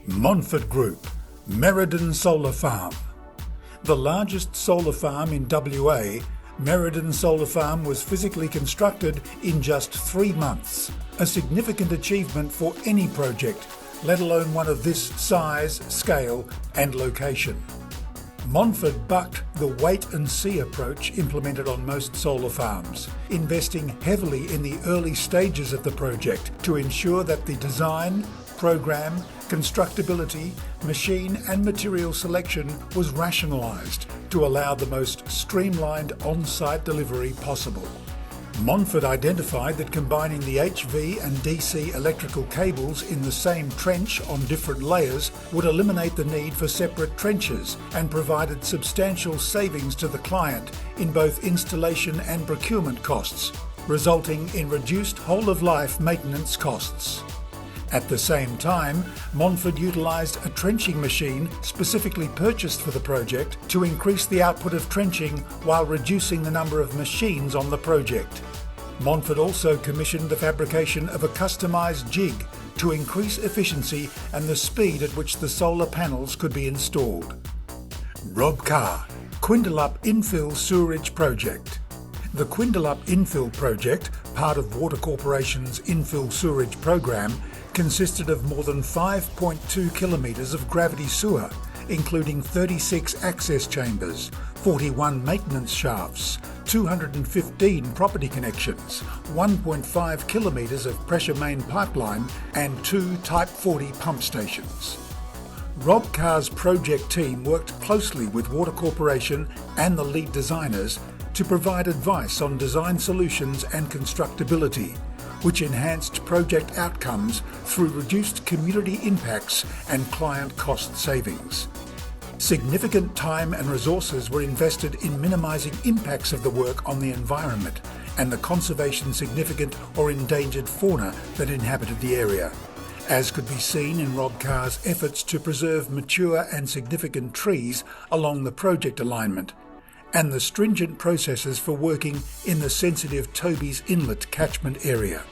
Montfort Group, Merredin Solar Farm. The largest solar farm in WA, Merredin Solar Farm was physically constructed in just 3 months, a significant achievement for any project, let alone one of this size, scale and location. Montfort bucked the wait-and-see approach implemented on most solar farms, investing heavily in the early stages of the project to ensure that the design, program, constructability, machine and material selection was rationalised to allow the most streamlined on-site delivery possible. Montfort identified that combining the HV and DC electrical cables in the same trench on different layers would eliminate the need for separate trenches and provided substantial savings to the client in both installation and procurement costs, resulting in reduced whole-of-life maintenance costs. At the same time, Montfort utilised a trenching machine specifically purchased for the project to increase the output of trenching while reducing the number of machines on the project. Montfort also commissioned the fabrication of a customised jig to increase efficiency and the speed at which the solar panels could be installed. Rob Carr, Quindalup Infill Sewerage Project. The Quindalup Infill Project, part of Water Corporation's Infill Sewerage Program, consisted of more than 5.2 kilometres of gravity sewer, including 36 access chambers, 41 maintenance shafts, 215 property connections, 1.5 kilometres of pressure main pipeline and 2 Type 40 pump stations. Rob Carr's project team worked closely with Water Corporation and the lead designers to provide advice on design solutions and constructability, which enhanced project outcomes through reduced community impacts and client cost savings. Significant time and resources were invested in minimising impacts of the work on the environment and the conservation significant or endangered fauna that inhabited the area, as could be seen in Rob Carr's efforts to preserve mature and significant trees along the project alignment, and the stringent processes for working in the sensitive Toby's Inlet catchment area.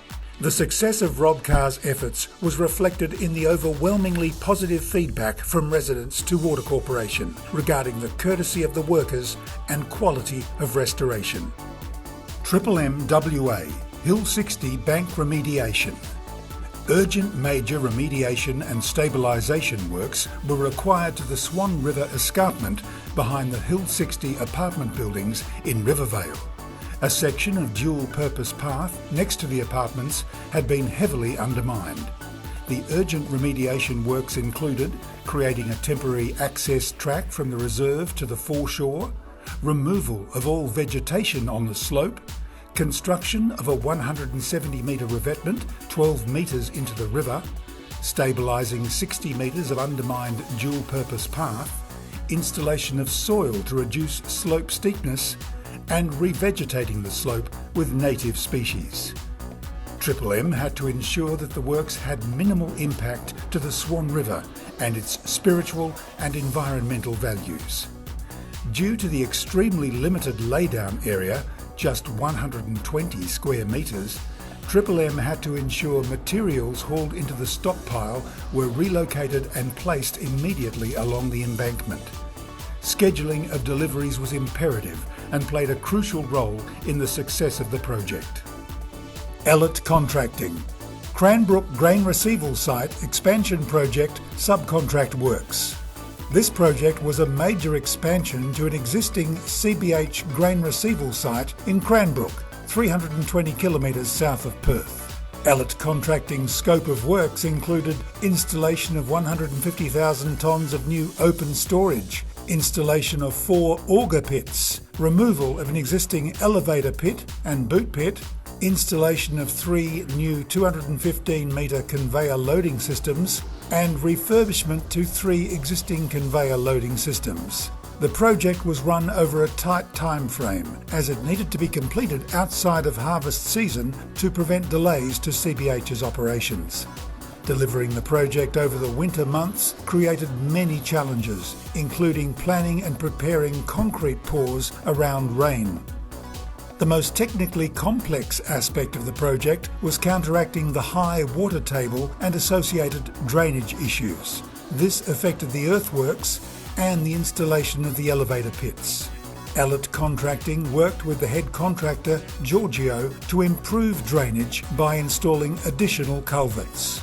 The success of Rob Carr's efforts was reflected in the overwhelmingly positive feedback from residents to Water Corporation regarding the courtesy of the workers and quality of restoration. Triple M WA, Hill 60 Bank Remediation. Urgent major remediation and stabilisation works were required to the Swan River escarpment behind the Hill 60 apartment buildings in Rivervale. A section of dual-purpose path next to the apartments had been heavily undermined. The urgent remediation works included creating a temporary access track from the reserve to the foreshore, removal of all vegetation on the slope, construction of a 170-metre revetment 12 metres into the river, stabilising 60 metres of undermined dual-purpose path, installation of soil to reduce slope steepness, and revegetating the slope with native species. Triple M had to ensure that the works had minimal impact to the Swan River and its spiritual and environmental values. Due to the extremely limited laydown area, just 120 square metres, Triple M had to ensure materials hauled into the stockpile were relocated and placed immediately along the embankment. Scheduling of deliveries was imperative and played a crucial role in the success of the project. Ellett Contracting, Cranbrook Grain Receival Site Expansion Project Subcontract Works. This project was a major expansion to an existing CBH grain receival site in Cranbrook, 320 kilometres south of Perth. Ellett Contracting's scope of works included installation of 150,000 tonnes of new open storage, installation of 4 auger pits, removal of an existing elevator pit and boot pit, installation of 3 new 215-metre conveyor loading systems, and refurbishment to 3 existing conveyor loading systems. The project was run over a tight time frame as it needed to be completed outside of harvest season to prevent delays to CBH's operations. Delivering the project over the winter months created many challenges, including planning and preparing concrete pours around rain. The most technically complex aspect of the project was counteracting the high water table and associated drainage issues. This affected the earthworks and the installation of the elevator pits. Elliott Contracting worked with the head contractor, Giorgio, to improve drainage by installing additional culverts.